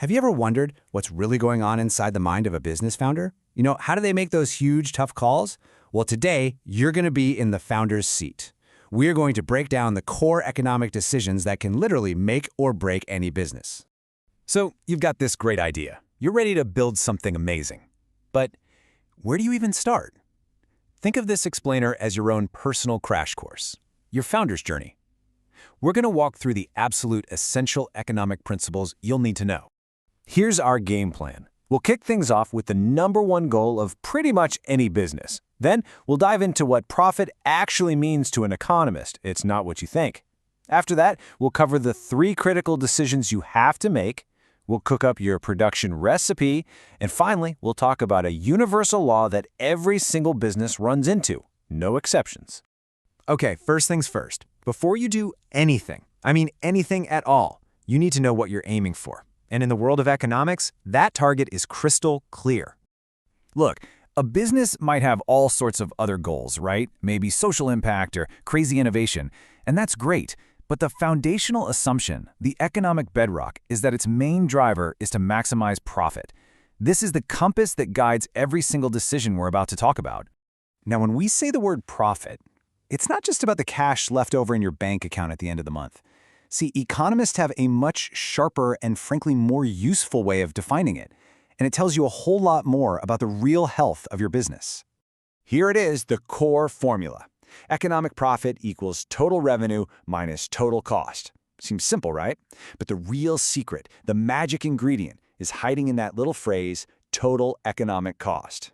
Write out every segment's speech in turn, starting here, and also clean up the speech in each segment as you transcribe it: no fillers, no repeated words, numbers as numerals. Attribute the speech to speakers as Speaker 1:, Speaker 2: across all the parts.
Speaker 1: Have you ever wondered what's really going on inside the mind of a business founder? How do they make those huge, tough calls? Well, today, you're going to be in the founder's seat. We're going to break down the core economic decisions that can literally make or break any business.
Speaker 2: So, you've got this great idea. You're ready to build something amazing. But where do you even start? Think of this explainer as your own personal crash course, your founder's journey. We're going to walk through the absolute essential economic principles you'll need to know. Here's our game plan. We'll kick things off with the #1 goal of pretty much any business. Then we'll dive into what profit actually means to an economist. It's not what you think. After that, we'll cover the 3 critical decisions you have to make. We'll cook up your production recipe. And finally, we'll talk about a universal law that every single business runs into. No exceptions.
Speaker 1: Okay, first things first. Before you do anything, anything at all, you need to know what you're aiming for. And in the world of economics, that target is crystal clear.
Speaker 2: Look, a business might have all sorts of other goals, right? Maybe social impact or crazy innovation, and that's great. But the foundational assumption, the economic bedrock, is that its main driver is to maximize profit. This is the compass that guides every single decision we're about to talk about.
Speaker 1: Now, when we say the word profit, it's not just about the cash left over in your bank account at the end of the month. See, economists have a much sharper and frankly more useful way of defining it, and it tells you a whole lot more about the real health of your business. Here it is, the core formula. Economic profit equals total revenue minus total cost. Seems simple, right? But the real secret, the magic ingredient, is hiding in that little phrase, total economic cost.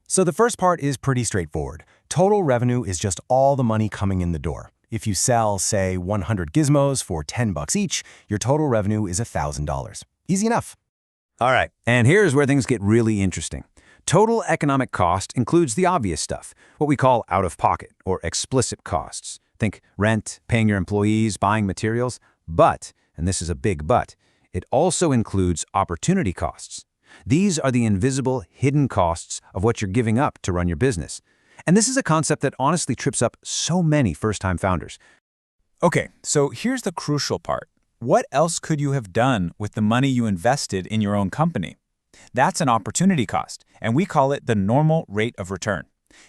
Speaker 3: So the first part is pretty straightforward. Total revenue is just all the money coming in the door. If you sell, say, 100 gizmos for $10 each, your total revenue is $1,000. Easy enough.
Speaker 2: All right, and here's where things get really interesting. Total economic cost includes the obvious stuff, what we call out-of-pocket or explicit costs. Think rent, paying your employees, buying materials. But, and this is a big but, it also includes opportunity costs. These are the invisible, hidden costs of what you're giving up to run your business. And this is a concept that honestly trips up so many first-time founders.
Speaker 4: Okay, so here's the crucial part. What else could you have done with the money you invested in your own company? That's an opportunity cost, and we call it the normal rate of return.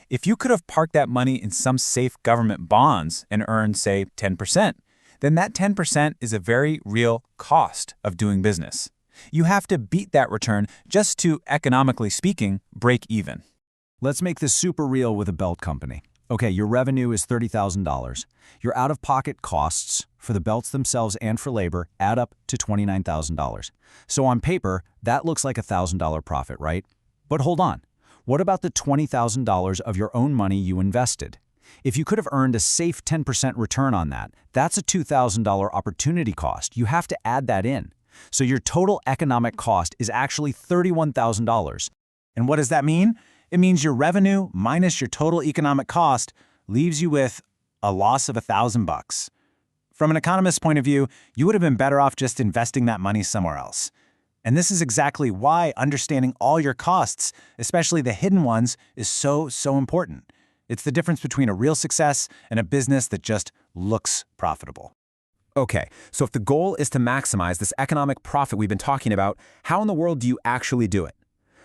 Speaker 4: If you could have parked that money in some safe government bonds and earned, say, 10%, then that 10% is a very real cost of doing business. You have to beat that return just to, economically speaking, break even.
Speaker 3: Let's make this super real with a belt company. Okay, your revenue is $30,000. Your out-of-pocket costs for the belts themselves and for labor add up to $29,000. So on paper, that looks like a $1,000 profit, right? But hold on. What about the $20,000 of your own money you invested? If you could have earned a safe 10% return on that, that's a $2,000 opportunity cost. You have to add that in. So your total economic cost is actually $31,000. And what does that mean? It means your revenue minus your total economic cost leaves you with a loss of $1,000. From an economist's point of view, you would have been better off just investing that money somewhere else. And this is exactly why understanding all your costs, especially the hidden ones, is so important. It's the difference between a real success and a business that just looks profitable.
Speaker 2: Okay, so if the goal is to maximize this economic profit we've been talking about, how in the world do you actually do it?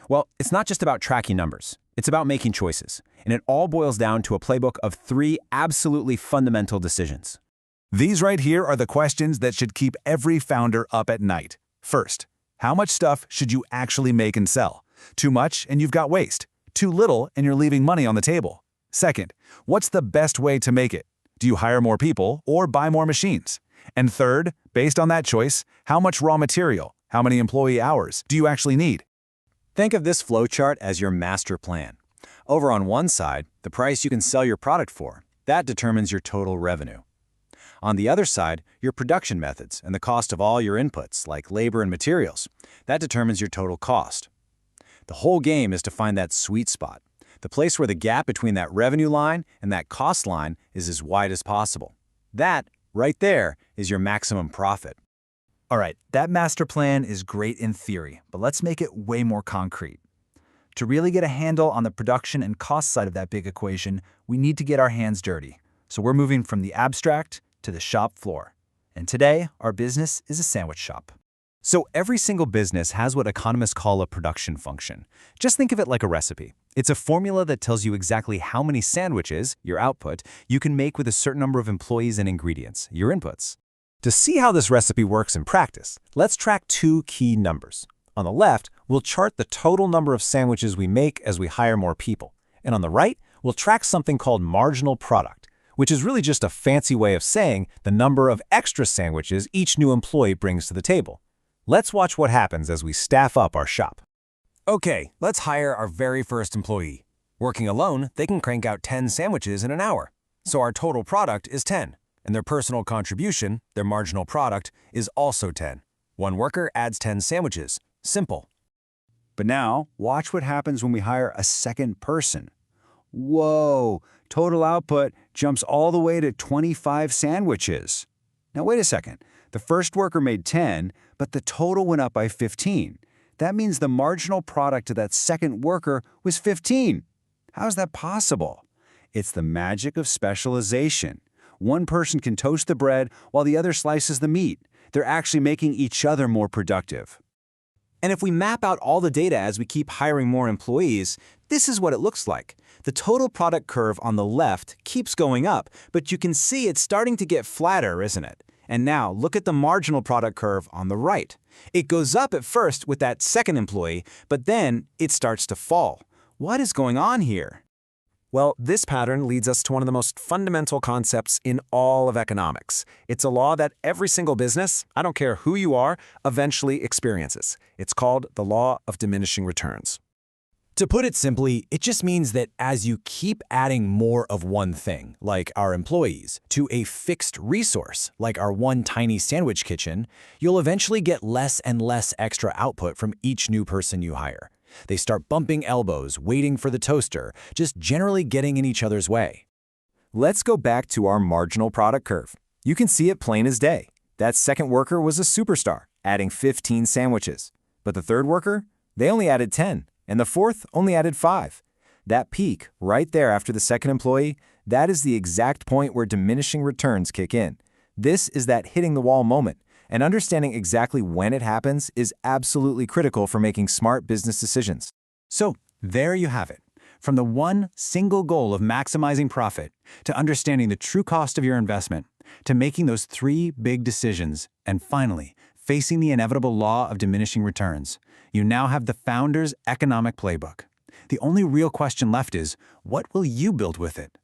Speaker 2: Well, it's not just about tracking numbers. It's about making choices. And it all boils down to a playbook of 3 absolutely fundamental decisions.
Speaker 5: These right here are the questions that should keep every founder up at night. First, how much stuff should you actually make and sell? Too much and you've got waste. Too little and you're leaving money on the table. Second, what's the best way to make it? Do you hire more people or buy more machines? And third, based on that choice, how much raw material, how many employee hours do you actually need?
Speaker 3: Think of this flowchart as your master plan. Over on one side, the price you can sell your product for. That determines your total revenue. On the other side, your production methods and the cost of all your inputs, like labor and materials. That determines your total cost. The whole game is to find that sweet spot, the place where the gap between that revenue line and that cost line is as wide as possible. That, right there, is your maximum profit.
Speaker 6: All right, that master plan is great in theory, but let's make it way more concrete. To really get a handle on the production and cost side of that big equation, we need to get our hands dirty. So we're moving from the abstract to the shop floor. And today, our business is a sandwich shop.
Speaker 2: So every single business has what economists call a production function. Just think of it like a recipe. It's a formula that tells you exactly how many sandwiches, your output, you can make with a certain number of employees and ingredients, your inputs. To see how this recipe works in practice, let's track two key numbers. On the left, we'll chart the total number of sandwiches we make as we hire more people. And on the right, we'll track something called marginal product, which is really just a fancy way of saying the number of extra sandwiches each new employee brings to the table. Let's watch what happens as we staff up our shop.
Speaker 7: Okay, let's hire our very first employee. Working alone, they can crank out 10 sandwiches in an hour. So our total product is 10, and their personal contribution, their marginal product, is also 10. One worker adds 10 sandwiches. Simple.
Speaker 6: But now, watch what happens when we hire a second person. Whoa, total output jumps all the way to 25 sandwiches. Now wait a second. The first worker made 10, but the total went up by 15. That means the marginal product of that second worker was 15. How is that possible? It's the magic of specialization. One person can toast the bread while the other slices the meat. They're actually making each other more productive.
Speaker 7: And if we map out all the data as we keep hiring more employees, this is what it looks like. The total product curve on the left keeps going up, but you can see it's starting to get flatter, isn't it? And now look at the marginal product curve on the right. It goes up at first with that second employee, but then it starts to fall. What is going on here?
Speaker 2: Well, this pattern leads us to one of the most fundamental concepts in all of economics. It's a law that every single business, I don't care who you are, eventually experiences. It's called the law of diminishing returns.
Speaker 7: To put it simply, it just means that as you keep adding more of one thing, like our employees, to a fixed resource, like our one tiny sandwich kitchen, you'll eventually get less and less extra output from each new person you hire. They start bumping elbows, waiting for the toaster, just generally getting in each other's way.
Speaker 2: Let's go back to our marginal product curve. You can see it plain as day. That second worker was a superstar, adding 15 sandwiches. But the third worker? They only added 10. And the fourth only added 5. That peak, right there after the second employee, that is the exact point where diminishing returns kick in. This is that hitting the wall moment, and understanding exactly when it happens is absolutely critical for making smart business decisions.
Speaker 1: So, there you have it. From the one single goal of maximizing profit, to understanding the true cost of your investment, to making those 3 big decisions, and finally, facing the inevitable law of diminishing returns, you now have the founder's economic playbook. The only real question left is, what will you build with it?